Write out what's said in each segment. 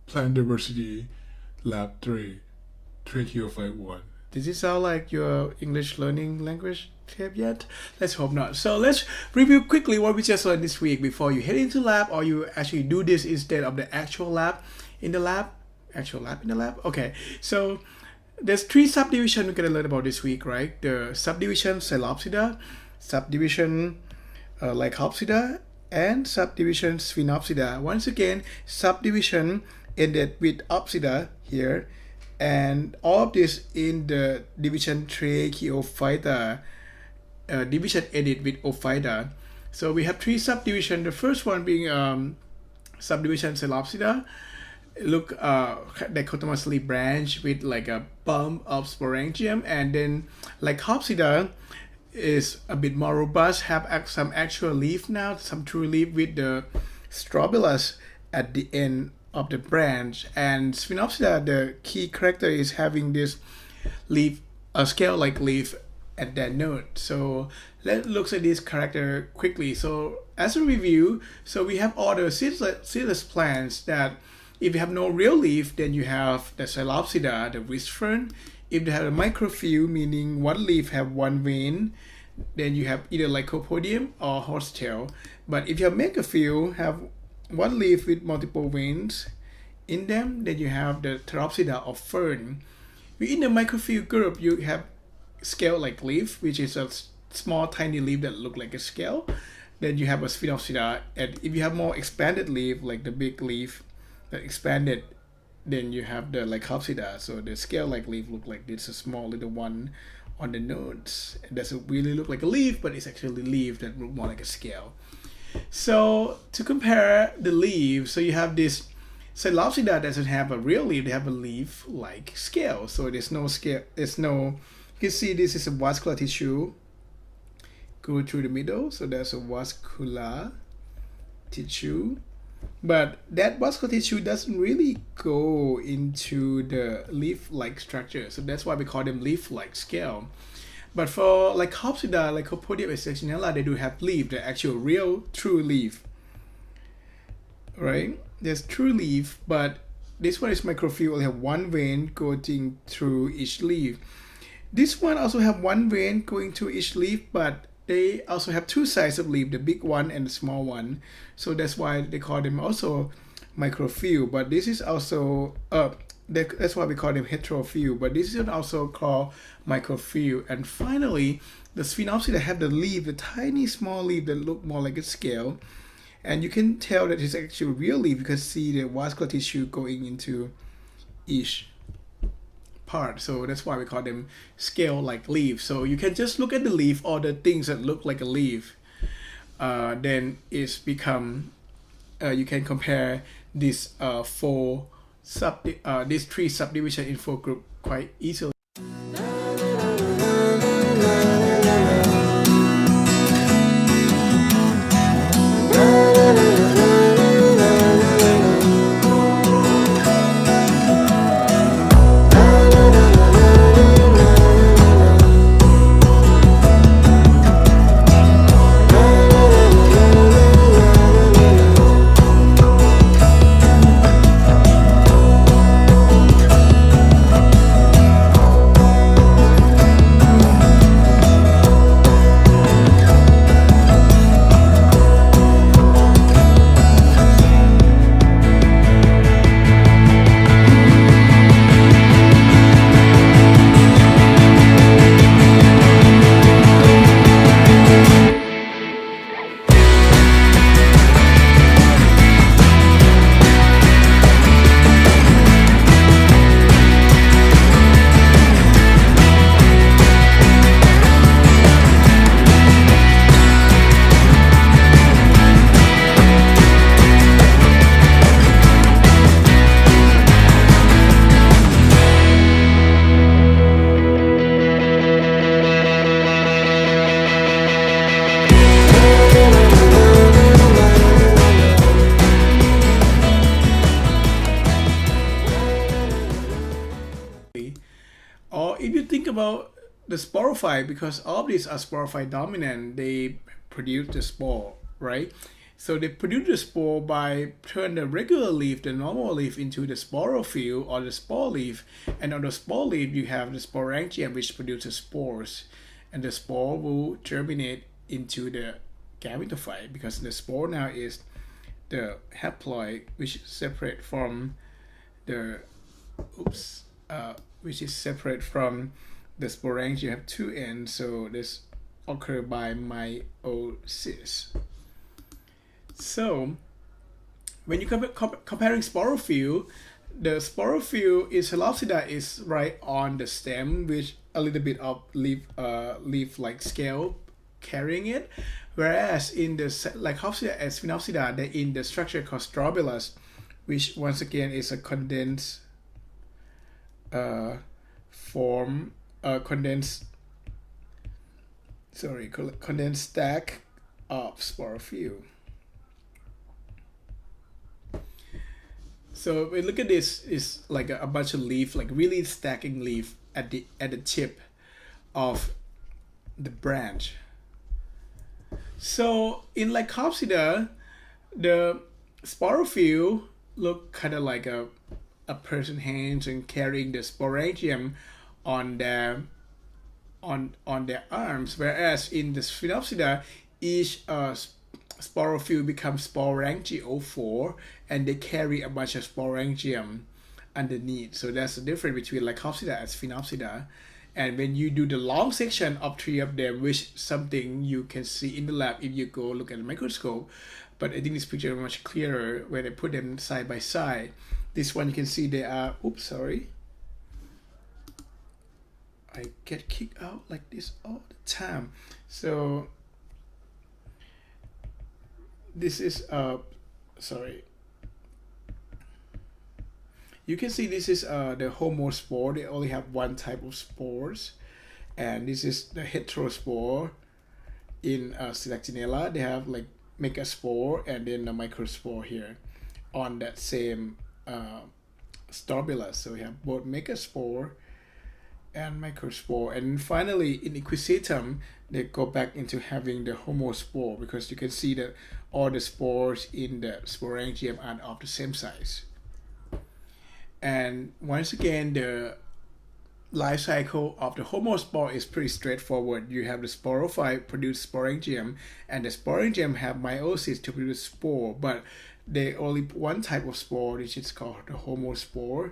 Plant Diversity Lab 3, Tracheophyte 1. Does it sound like your English learning language tape yet? Let's hope not. So let's review quickly what we just learned this week before you head into lab, or you actually do this instead of the actual lab in the lab. Actual lab in the lab? Okay. So there's three subdivisions we're gonna learn about this week, right? The subdivision Coelopsida, subdivision Lycopsida, and subdivision Sphenopsida. Once again, subdivision ended with Opsida here, and all of this in the division Tracheophyta, division ended with Ophyta. So we have three subdivisions. The first one being subdivision Coelopsida. Look, dichotomously branched with like a bump of sporangium, and then Lycopsida is a bit more robust, have some actual leaf now, some true leaf with the strobilus at the end of the branch. And Sphenopsida, the key character is having this leaf, a scale-like leaf at that node. So let's look at this character quickly. So as a review, so we have all the seedless plants that if you have no real leaf, then you have the Coelopsida, the wrist fern. If they have a microphyll, meaning one leaf have one vein, then you have either Lycopodium or horsetail. But if you have megaphyll, have one leaf with multiple veins in them, then you have the Pteropsida or fern. Within the microphyll group, you have scale-like leaf, which is a small tiny leaf that look like a scale. Then you have a Sphenopsida, and if you have more expanded leaf, like the big leaf that expanded, then you have the Lycopsida. So the scale-like leaf look like this, a small little one on the nodes. It doesn't really look like a leaf, but it's actually a leaf that look more like a scale. So to compare the leaves, so you have this Coelopsida doesn't have a real leaf, they have a leaf like scale. So there's no scale, you can see this is a vascular tissue go through the middle. So there's a vascular tissue. But that vascular tissue doesn't really go into the leaf-like structure. So that's why we call them leaf-like scale. But for Lycopsida, Lycopodium and Sectionella, they do have leaf, the actual real true leaf. Right? There's true leaf, but this one is microphyll, will have one vein going through each leaf. This one also have one vein going through each leaf, but they also have two sides of leaf, the big one and the small one. So that's why they call them also microphyll. But this is also that's why we call them heterophyll. But this is also called microphyll. And finally, the Sphenopsida have the leaf, the tiny small leaf that look more like a scale. And you can tell that it's actually real leaf. You can see the vascular tissue going into each part. So that's why we call them scale-like leaf. So you can just look at the leaf or the things that look like a leaf. Then it's become you can compare these these three subdivision in four group quite easily. Or if you think about the sporophyte, because all of these are sporophyte dominant, they produce the spore, right? So they produce the spore by turn the regular leaf, the normal leaf, into the sporophyll or the spore leaf. And on the spore leaf, you have the sporangium, which produces spores. And the spore will germinate into the gametophyte, because the spore now is the haploid, which is separate from the which is separate from the sporangium. You have two ends, so this occur by meiosis. So when you comparing sporophyll, the sporophyll is Halopsida is right on the stem with a little bit of leaf-like scale carrying it, whereas in the Lycopsida and Sphenopsida, they're in the structure called strobilus, which once again is a condensed condensed stack of sporophyll. So we look at this is like a bunch of leaf, like really stacking leaf at the tip of the branch. So in Lycopsida, the sporophyll look kind of like a person hands and carrying the sporangium on their arms, whereas in the Sphenopsida, each sporophyll becomes sporangiophore, and they carry a bunch of sporangium underneath. So that's the difference between Lycopsida and Sphenopsida. And when you do the long section of three of them, which something you can see in the lab if you go look at the microscope, but I think this picture is much clearer when I put them side by side. This one you can see they are, oops, sorry. I get kicked out like this all the time. So this is sorry. You can see this is the homospore. They only have one type of spores, and this is the heterospore. In Selactinella, they have like megaspore and then the microspore here on that same strobilus. So we have both megaspore and microspore, and finally in Equisetum they go back into having the homospore, because you can see that all the spores in the sporangium are of the same size. And once again, the life cycle of the homospore is pretty straightforward. You have the sporophyte produce sporangium, and the sporangium have meiosis to produce spore, but they only one type of spore, which is called the homospore,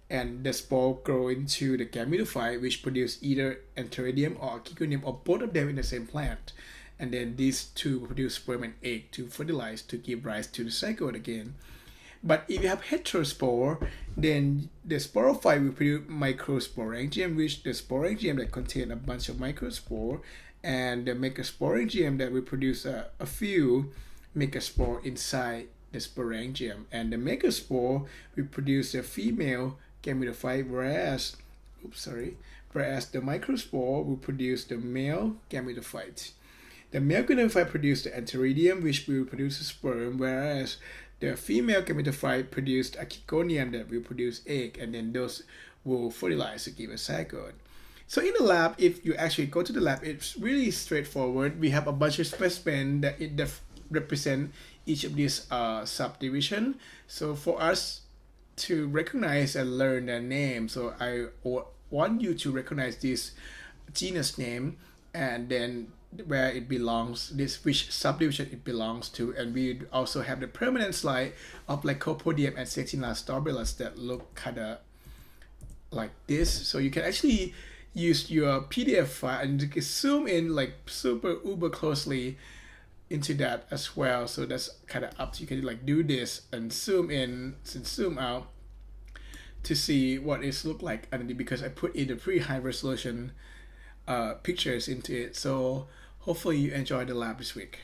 and the spore grow into the gametophyte, which produce either antheridium or achiconium, or both of them in the same plant. And then these two produce sperm and egg to fertilize to give rise to the zygote again. But if you have heterospore, then the sporophyte will produce microsporangium, which the sporangium that contain a bunch of microspore, and the megasporangium that will produce a few megaspore inside the sporangium. And the megaspore will produce a female gametophyte, whereas the microspore will produce the male gametophyte. The male gametophyte produces the antheridium, which will produce a sperm, whereas the female gametophyte produced achiconium that will produce egg, and then those will fertilize to give a zygote. So in the lab, if you actually go to the lab, it's really straightforward. We have a bunch of specimens that represent each of these subdivision. So for us to recognize and learn their name, so I want you to recognize this genus name, and then where it belongs, which subdivision it belongs to. And we also have the permanent slide of Lycopodium and Selactinella strobilus that look kind of like this. So you can actually use your PDF file and you can zoom in like super uber closely into that as well. So that's kind of up to you. Can like do this and zoom in and zoom out to see what it look like underneath, because I put in the pretty high resolution pictures into it. So hopefully you enjoyed the lab this week.